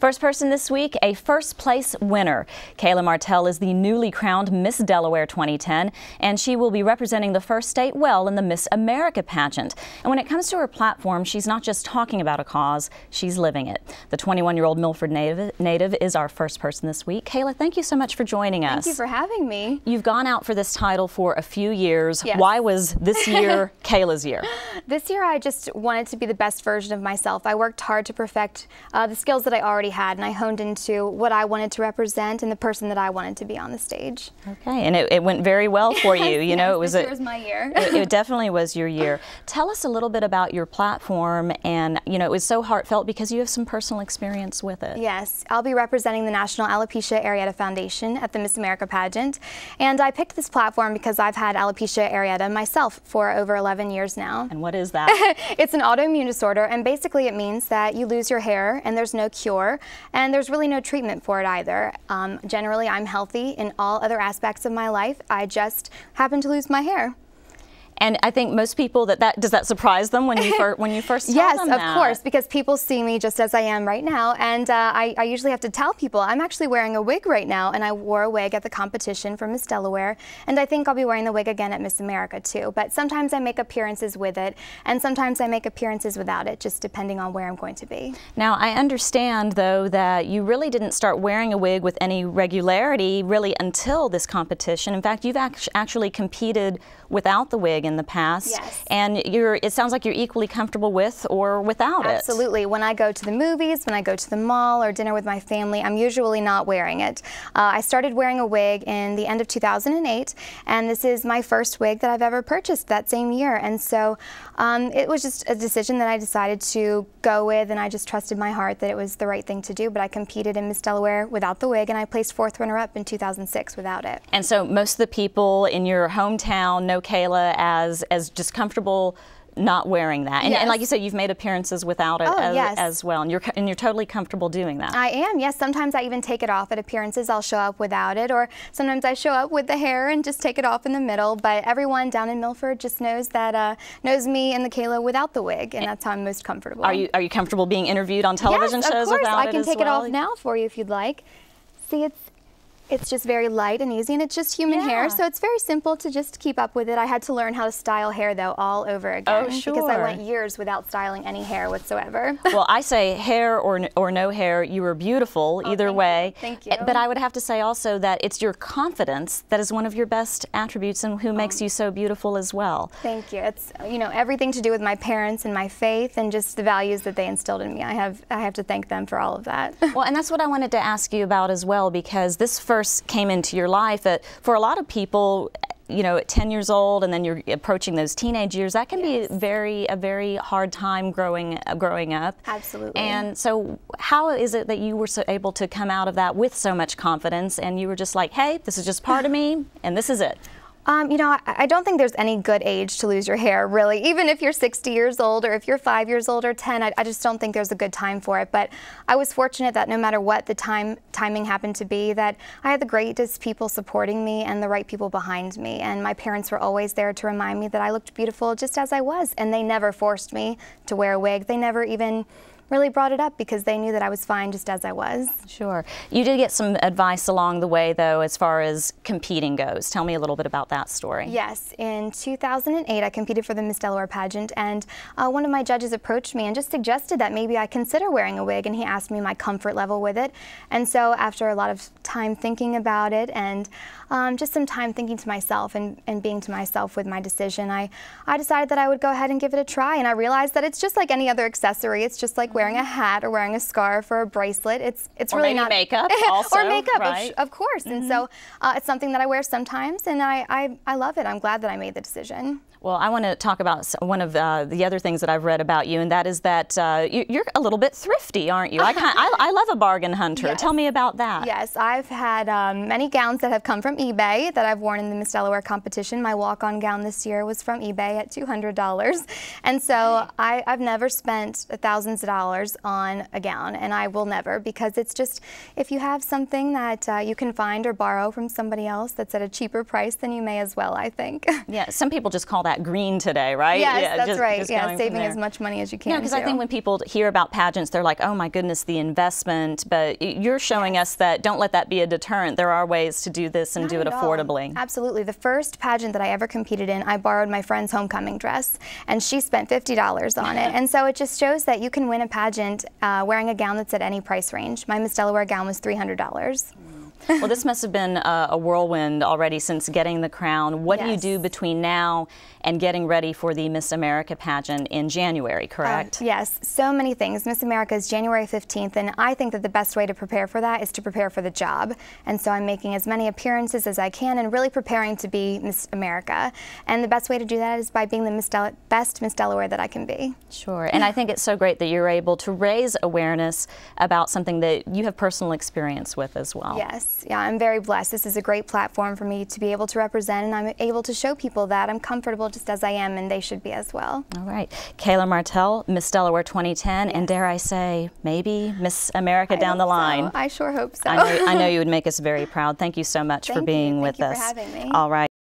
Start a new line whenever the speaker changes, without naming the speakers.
First person this week, a first place winner. Kayla Martell is the newly crowned Miss Delaware 2010, and she will be representing the first state well in the Miss America pageant. And when it comes to her platform, she's not just talking about a cause, she's living it. The 21-year-old Milford native is our first person this week. Kayla, thank you so much for joining us.
Thank you for having me.
You've gone out for this title for a few years.
Yes.
Why was this year Kayla's year?
This year I just wanted to be the best version of myself. I worked hard to perfect the skills that I already had, and I honed into what I wanted to represent and the person that I wanted to be on the stage.
Okay, and it went very well for you. You know,
this year was my year.
It definitely was your year. Tell us a little bit about your platform, and you know, it was so heartfelt because you have some personal experience with it.
Yes, I'll be representing the National Alopecia Areata Foundation at the Miss America pageant, and I picked this platform because I've had alopecia areata myself for over 11 years now.
And what is that?
It's an autoimmune disorder, and basically it means that you lose your hair and there's no cure, and there's really no treatment for it either. Generally, I'm healthy in all other aspects of my life. I just happen to lose my hair.
And I think most people, does that surprise them when you first tell
yes,
them that?
Yes, of course, because people see me just as I am right now, and I usually have to tell people I'm actually wearing a wig right now, and I wore a wig at the competition for Miss Delaware, and I think I'll be wearing the wig again at Miss America too. But sometimes I make appearances with it, and sometimes I make appearances without it, just depending on where I'm going to be.
Now, I understand, though, that you really didn't start wearing a wig with any regularity really until this competition. In fact, you've actually competed without the wig in the past.
Yes.
And it sounds like you're equally comfortable with or without it.
Absolutely. When I go to the movies, when I go to the mall or dinner with my family, I'm usually not wearing it. I started wearing a wig in the end of 2008, and this is my first wig that I've ever purchased that same year. And so it was just a decision that I decided to go with, and I just trusted my heart that it was the right thing to do. But I competed in Miss Delaware without the wig, and I placed 4th runner-up in 2006 without it.
And so most of the people in your hometown know Kayla as just comfortable not wearing that. And,
yes.
And like you said, you've made appearances without it as well, and you're totally comfortable doing that.
I am, yes. Sometimes I even take it off at appearances. I'll show up without it, or sometimes I show up with the hair and just take it off in the middle. But everyone down in Milford just knows that knows me and the Kayla without the wig, and that's how I'm most comfortable.
Are you comfortable being interviewed on television shows without it as well?
I can take it off now for you if you'd like. See, it's just very light and easy, and it's just human hair, so it's very simple to just keep up with it. I had to learn how to style hair, though, all over again.
Oh, sure.
Because I went years without styling any hair whatsoever.
Well, I say hair or no hair, you were beautiful either way.
Thank you.
But I would have to say also that it's your confidence that is one of your best attributes and who makes you so beautiful as well.
Thank you. It's, you know, everything to do with my parents and my faith and just the values that they instilled in me. I have to thank them for all of that.
Well, and that's what I wanted to ask you about as well, because this first came into your life that for a lot of people, you know, at 10 years old and then you're approaching those teenage years, that can be a very hard time growing up.
Absolutely.
And so how is it that you were so able to come out of that with so much confidence, and you were just like, hey, this is just part of me and this is it?
You know, I don't think there's any good age to lose your hair, really. Even if you're 60 years old, or if you're 5 years old or 10, I just don't think there's a good time for it. But I was fortunate that no matter what the timing happened to be, that I had the greatest people supporting me and the right people behind me. And my parents were always there to remind me that I looked beautiful just as I was. And they never forced me to wear a wig. They never even really brought it up because they knew that I was fine just as I was.
Sure. You did get some advice along the way, though, as far as competing goes. Tell me a little bit about that story.
Yes. In 2008, I competed for the Miss Delaware pageant, and one of my judges approached me and just suggested that maybe I consider wearing a wig, and he asked me my comfort level with it. And so after a lot of time thinking about it and just some time thinking to myself and being to myself with my decision, I decided that I would go ahead and give it a try. And I realized that it's just like any other accessory. It's just like wearing a hat or wearing a scarf or a bracelet. It's
or
really
maybe
not
makeup also,
or makeup,
right?
Of course. And so it's something that I wear sometimes, and I love it. I'm glad that I made the decision.
Well, I want to talk about one of the other things that I've read about you, and that is that you're a little bit thrifty, aren't you? I love a bargain hunter.
Yes.
Tell me about that.
Yes, I've had many gowns that have come from eBay that I've worn in the Miss Delaware competition. My walk-on gown this year was from eBay at $200. And so I've never spent thousands of dollars on a gown, and I will never, because it's just, if you have something that you can find or borrow from somebody else that's at a cheaper price, then you may as well, I think.
Yeah, some people just call that that green today, right?
Yes,
yeah,
that's right.
Just
yeah, saving as much money as you can.
Because I think when people hear about pageants, they're like, oh my goodness, the investment. But you're showing us that don't let that be a deterrent. There are ways to do this and do it affordably.
Absolutely. The first pageant that I ever competed in, I borrowed my friend's homecoming dress, and she spent $50 on it. And so it just shows that you can win a pageant wearing a gown that's at any price range. My Miss Delaware gown was $300.
Well, this must have been a whirlwind already since getting the crown. What do you do between now and getting ready for the Miss America pageant in January, correct?
Yes, so many things. Miss America is January 15th, and I think that the best way to prepare for that is to prepare for the job. And so I'm making as many appearances as I can and really preparing to be Miss America. And the best way to do that is by being the best Miss Delaware that I can be.
Sure, and I think it's so great that you're able to raise awareness about something that you have personal experience with as well.
Yes, yeah, I'm very blessed. This is a great platform for me to be able to represent, and I'm able to show people that I'm comfortable just as I am, and they should be as well.
All right. Kayla Martell, Miss Delaware 2010, and dare I say, maybe Miss America down the line.
I sure hope so.
I know you would make us very proud. Thank you so much for being with us.
Thank you for having me.
All right.